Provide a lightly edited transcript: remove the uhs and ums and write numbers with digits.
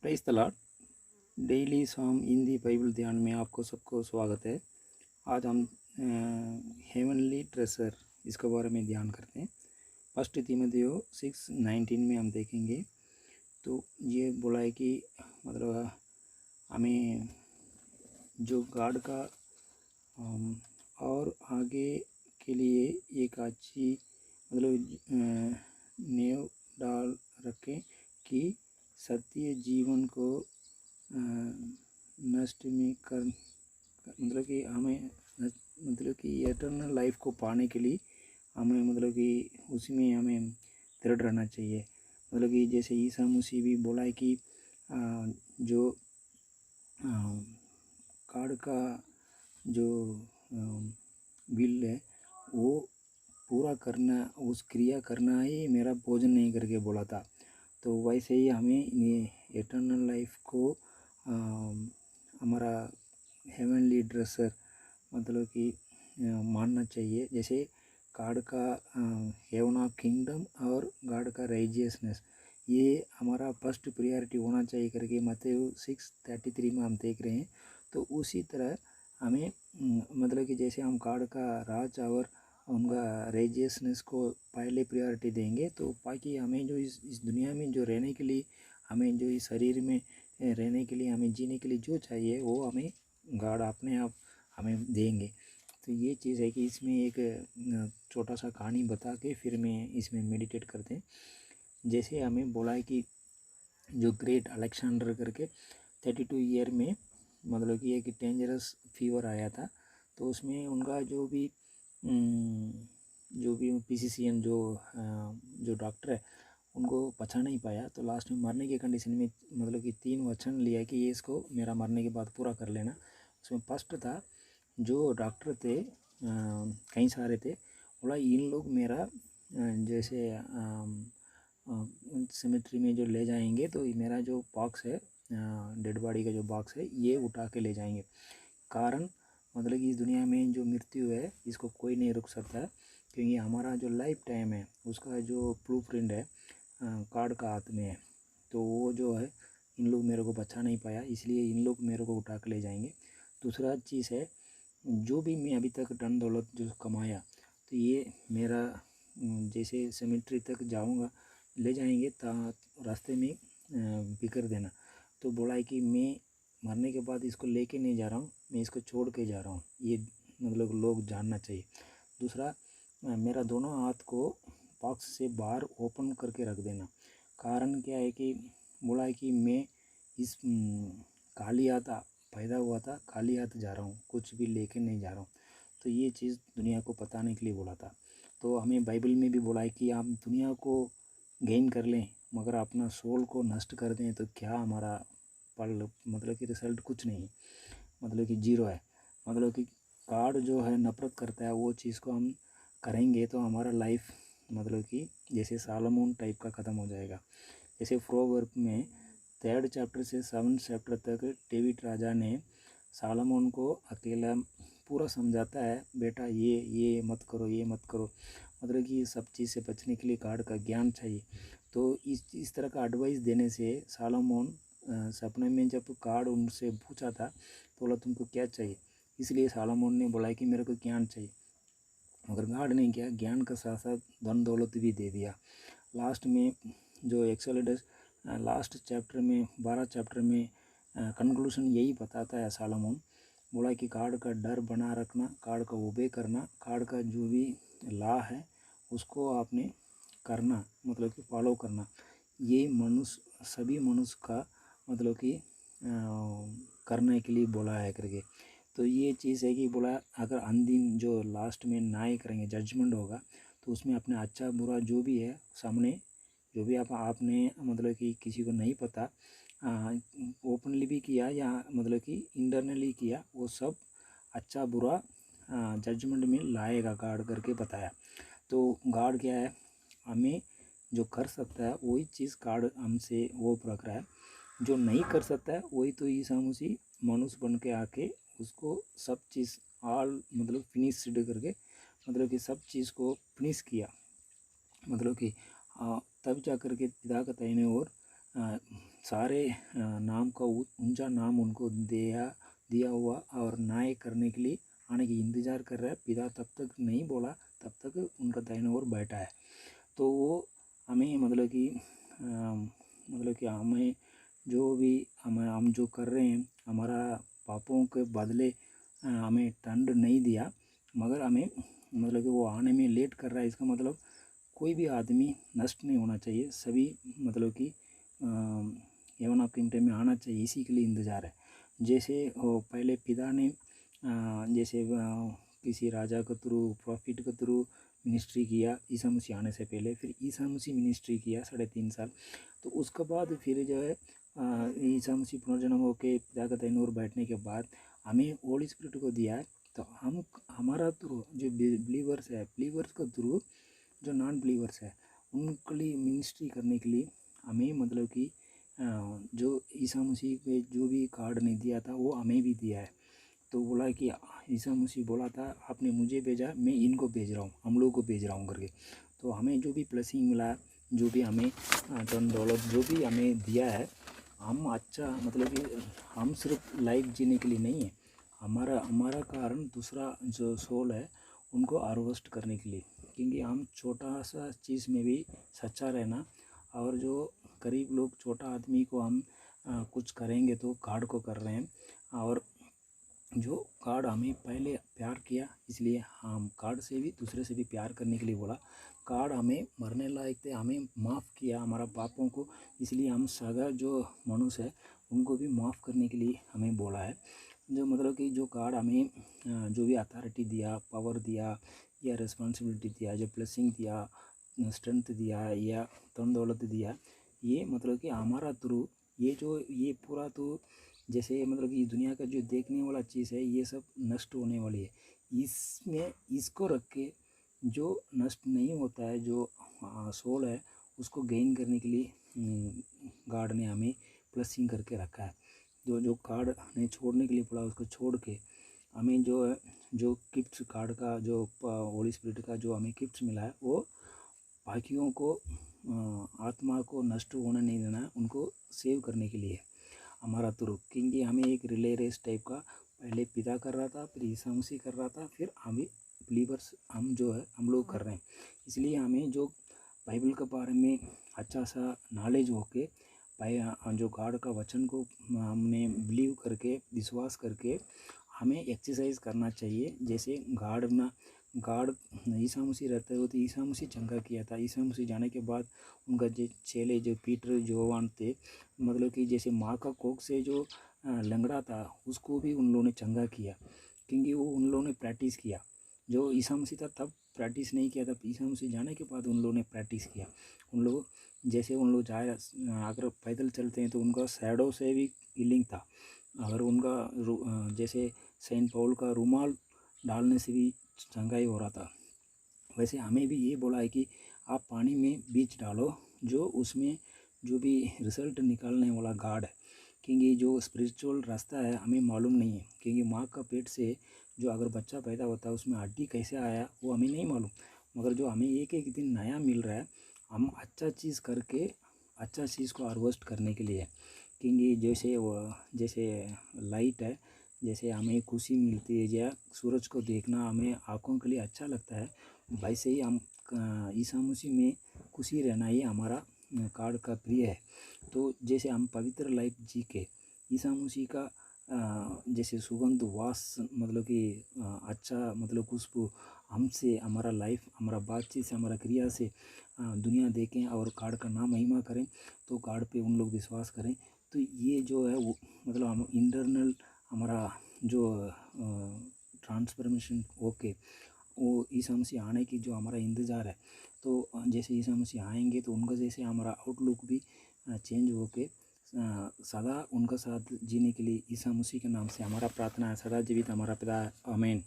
Praise the Lord. Daily psalm Hindi Bible ध्यान में आपको सबको स्वागत है। आज हम हेवनली ट्रेजर इसके बारे में ध्यान करते हैं। फर्स्ट तीमुथियो 6:19 में हम देखेंगे। तो ये बोला है कि मतलब हमें जो गॉड का और आगे के लिए एक अच्छी नींव डाल रखें कि सत्य जीवन को नष्ट में कर कि हमें कि एटर्नल लाइफ को पाने के लिए हमें कि उसमें हमें दृढ़ रहना चाहिए। कि जैसे ईसा मसीह भी बोला है कि जो गॉड का जो विल है वो पूरा करना, उस क्रिया करना ही मेरा भोजन नहीं करके बोला था। तो वैसे ही हमें ये एटर्नल लाइफ को हमारा हेवनली ड्रेसर कि मानना चाहिए। जैसे गॉड का हेवन ऑफ किंगडम और गॉड का राइजियसनेस, ये हमारा फर्स्ट प्रायोरिटी होना चाहिए करके मत्ती 6:33 में हम देख रहे हैं। तो उसी तरह हमें कि जैसे हम गॉड का राज और उनका राइजियसनेस को पहले प्रायोरिटी देंगे तो बाकी हमें जो इस दुनिया में जो रहने के लिए, हमें जो इस शरीर में रहने के लिए, हमें जीने के लिए जो चाहिए वो हमें गॉड अपने आप हमें देंगे। तो ये चीज़ है कि इसमें एक छोटा सा कहानी बता के फिर मैं इसमें मेडिटेट करते हैं। जैसे हमें बोला है कि जो ग्रेट अलेक्जेंडर करके 32 ईयर में कि एक डेंजरस फीवर आया था। तो उसमें उनका जो भी फिजिशियन जो डॉक्टर है उनको बचा नहीं पाया। तो लास्ट में मरने के कंडीशन में कि 3 वचन लिया कि ये इसको मेरा मरने के बाद पूरा कर लेना। उसमें फर्स्ट था, जो डॉक्टर थे कई सारे थे, बोला इन लोग मेरा जैसे सेमेट्री में जो ले जाएंगे तो मेरा जो बॉक्स है, डेड बॉडी का जो बॉक्स है ये उठा के ले जाएंगे। कारण कि इस दुनिया में जो मृत्यु है इसको कोई नहीं रुक सकता है, क्योंकि हमारा जो लाइफ टाइम है उसका जो ब्लूप्रिंट है गॉड का हाथ में है। तो वो जो है इन लोग मेरे को बचा नहीं पाया, इसलिए इन लोग मेरे को उठा के ले जाएंगे। दूसरा चीज़ है, जो भी मैं अभी तक धन दौलत जो कमाया तो ये मेरा जैसे सेमेट्री तक जाऊंगा ले जाएंगे रास्ते में बिखर देना। तो बोला है कि मैं मरने के बाद इसको लेके नहीं जा रहा हूँ, मैं इसको छोड़ के जा रहा हूँ, ये लोग जानना चाहिए। दूसरा, मेरा दोनों हाथ को बॉक्स से बाहर ओपन करके रख देना। कारण क्या है कि बोला है कि मैं इस खाली हाथ पैदा हुआ था, खाली हाथ जा रहा हूँ, कुछ भी लेके नहीं जा रहा हूँ। तो ये चीज़ दुनिया को बताने के लिए बोला था। तो हमें बाइबल में भी बोला है कि आप दुनिया को गेन कर लें मगर अपना सोल को नष्ट कर दें तो क्या हमारा पल कि रिजल्ट कुछ नहीं, कि जीरो है। कि गॉड जो है नफरत करता है वो चीज़ को हम करेंगे तो हमारा लाइफ कि जैसे सालोमोन टाइप का ख़त्म हो जाएगा। जैसे प्रोवर्ब में 3rd चैप्टर से 7th चैप्टर तक डेविड राजा ने सालोमोन को अकेला पूरा समझाता है, बेटा ये मत करो, ये मत करो। कि सब चीज़ से बचने के लिए गॉड का ज्ञान चाहिए। तो इस तरह का एडवाइस देने से सालोमोन सपने में जब गॉड उनसे पूछा था तो बोला तुमको क्या चाहिए, इसलिए सालोमोन ने बोला कि मेरे को ज्ञान चाहिए। मगर गॉड ने क्या, ज्ञान के साथ साथ धन दौलत भी दे दिया। लास्ट में जो एक्सोडस लास्ट चैप्टर में 12 चैप्टर में कंक्लूशन यही बताता है। सालोमोन बोला कि गॉड का डर बना रखना, गॉड का ओबे करना, गॉड का जो भी लॉ है उसको आपने करना, कि फॉलो करना, ये मनुष्य सभी मनुष्य का कि करने के लिए बोला है करके। तो ये चीज़ है कि बोला अगर अंतिम जो लास्ट में न्याय करेंगे, जजमेंट होगा, तो उसमें अपने अच्छा बुरा जो भी है सामने, जो भी आपने कि किसी को नहीं पता ओपनली भी किया या कि इंटरनली किया, वो सब अच्छा बुरा जजमेंट में लाएगा गॉड करके बताया। तो गॉड क्या है, हमें जो कर सकता है वही चीज़ गॉड हमसे वो रख रहा है। जो नहीं कर सकता है वही तो ईसा मसीह मनुष्य बन के आके उसको सब चीज़ ऑल फिनिश्ड करके कि सब चीज़ को फिनिश किया। कि तब जा कर के पिता का दाहिने ओर सारे नाम का ऊंचा नाम उनको दिया हुआ और न्याय करने के लिए आने की इंतज़ार कर रहा है। पिता तब तक नहीं बोला, तब तक उनका दाहिने ओर बैठा है। तो वो हमें मतलब कि हमें जो भी हम जो कर रहे हैं, हमारा पापों के बदले हमें दंड नहीं दिया, मगर हमें मतलब कि वो आने में लेट कर रहा है। इसका मतलब कोई भी आदमी नष्ट नहीं होना चाहिए, सभी मतलब कि यवन ऑफ किंगडम में आना चाहिए, इसी के लिए इंतज़ार है। जैसे वो पहले पिता ने जैसे किसी राजा के थ्रू, प्रॉफिट के थ्रू मिनिस्ट्री किया ईसा मसीह आने से पहले, फिर ईसा मसीह मिनिस्ट्री किया 3.5 साल। तो उसके बाद फिर जो है ईसा मसीह पुनर्जन्म होकर पिता के दाहिने ओर बैठने के बाद हमें होली स्पिरिट को दिया है। तो हम हमारा थ्रू जो बिलीवर्स है, बिलीवर्स के थ्रू जो नॉन बिलीवर्स है, उनके लिए मिनिस्ट्री करने के लिए हमें मतलब कि जो ईसा मसीह पे जो भी कार्ड नहीं दिया था वो हमें भी दिया है। तो बोला कि ईसा मसीह बोला था आपने मुझे भेजा, मैं इनको भेज रहा हूँ, हम लोगों को भेज रहा हूँ करके। तो हमें जो भी ब्लेसिंग मिला, जो भी हमें धन दौलत जो भी हमें दिया है, हम अच्छा मतलब कि हम सिर्फ लाइफ जीने के लिए नहीं है, हमारा कारण दूसरा जो सोल है उनको हार्वेस्ट करने के लिए। क्योंकि हम छोटा सा चीज़ में भी सच्चा रहना, और जो गरीब लोग, छोटा आदमी को हम कुछ करेंगे तो गॉड को कर रहे हैं। और जो गॉड हमें पहले प्यार किया, इसलिए हम गॉड से भी, दूसरे से भी प्यार करने के लिए बोला। गॉड हमें मरने लायक थे, हमें माफ़ किया हमारा पापों को, इसलिए हम सगा जो मनुष्य है उनको भी माफ़ करने के लिए हमें बोला है। जो मतलब कि जो गॉड हमें जो भी अथॉरिटी दिया, पावर दिया या रिस्पॉन्सिबिलिटी दिया, जो ब्लेसिंग दिया, स्ट्रेंथ दिया या धन दौलत दिया, ये मतलब कि हमारा थ्रू ये पूरा तो जैसे मतलब कि दुनिया का जो देखने वाला चीज़ है ये सब नष्ट होने वाली है। इसमें इसको रख के जो नष्ट नहीं होता है, जो सोल है, उसको गेन करने के लिए गॉड ने हमें ब्लेसिंग करके रखा है। जो कार्ड ने छोड़ने के लिए पड़ा, उसको छोड़ के हमें जो है, जो गिफ्ट्स कार्ड का, जो होली स्पिरिट का जो हमें गिफ्ट्स मिला है, वो बाकियों को आत्मा को नष्ट होने नहीं देना है, उनको सेव करने के लिए हमारा थ्रू। क्योंकि हमें एक रिले रेस टाइप का पहले पिता कर रहा था, फिर ईसा मसीह कर रहा था, फिर हमें बिलीवर्स हम जो है हम लोग कर रहे हैं। इसलिए हमें जो बाइबल के बारे में अच्छा सा नॉलेज हो के, जो गॉड का वचन को हमने बिलीव करके, विश्वास करके हमें एक्सरसाइज करना चाहिए। जैसे गॉड ईसा मसीह रहते हुए तो ईसा मसीह चंगा किया था। ईसा मसीह जाने के बाद उनका जो चेले, जो पीटर, जोवान थे, मतलब कि जैसे माँ का कोख से जो लंगड़ा था उसको भी उन लोगों ने चंगा किया, क्योंकि वो उन लोगों ने प्रैक्टिस किया। जो ईसा मसीह था तब प्रैक्टिस नहीं किया था, ईसा मसीह जाने के बाद उन लोगों ने प्रैक्टिस किया। उन लोग जैसे उन लोग जाए, अगर पैदल चलते हैं तो उनका शैडो से भी हीलिंग था। अगर उनका जैसे सेंट पॉल का रुमाल डालने से भी चंगाई हो रहा था। वैसे हमें भी ये बोला है कि आप पानी में बीज डालो, जो उसमें जो भी रिजल्ट निकालने वाला गॉड है। क्योंकि जो स्पिरिचुअल रास्ता है हमें मालूम नहीं है, क्योंकि माँ का पेट से जो अगर बच्चा पैदा होता है उसमें हड्डी कैसे आया वो हमें नहीं मालूम। मगर जो हमें एक एक दिन नया मिल रहा है, हम अच्छा चीज़ करके अच्छा चीज़ को हार्वेस्ट करने के लिए। क्योंकि जैसे लाइट है, जैसे हमें खुशी मिलती है या सूरज को देखना हमें आँखों के लिए अच्छा लगता है, वैसे ही हम ईसा मसीह में खुशी रहना ही हमारा कार्ड का प्रिय है। तो जैसे हम पवित्र लाइफ जी के ईसा मसीह का जैसे सुगंध वास मतलब कि अच्छा मतलब खुशबू हमसे, हमारा लाइफ, हमारा बातचीत से, हमारा क्रिया से दुनिया देखें और कार्ड का नाम महिमा करें, तो कार्ड पे उन लोग विश्वास करें। तो ये जो है वो मतलब हम इंटरनल हमारा जो ट्रांसफॉर्मेशन होके वो ईसा मसीह आने की जो हमारा इंतज़ार है। तो जैसे ईसा मसीह आएंगे तो उनका जैसे हमारा आउटलुक भी चेंज होके सदा उनका साथ जीने के लिए ईसा मसीह के नाम से हमारा प्रार्थना है। सदा जीवित हमारा पिता, आमीन।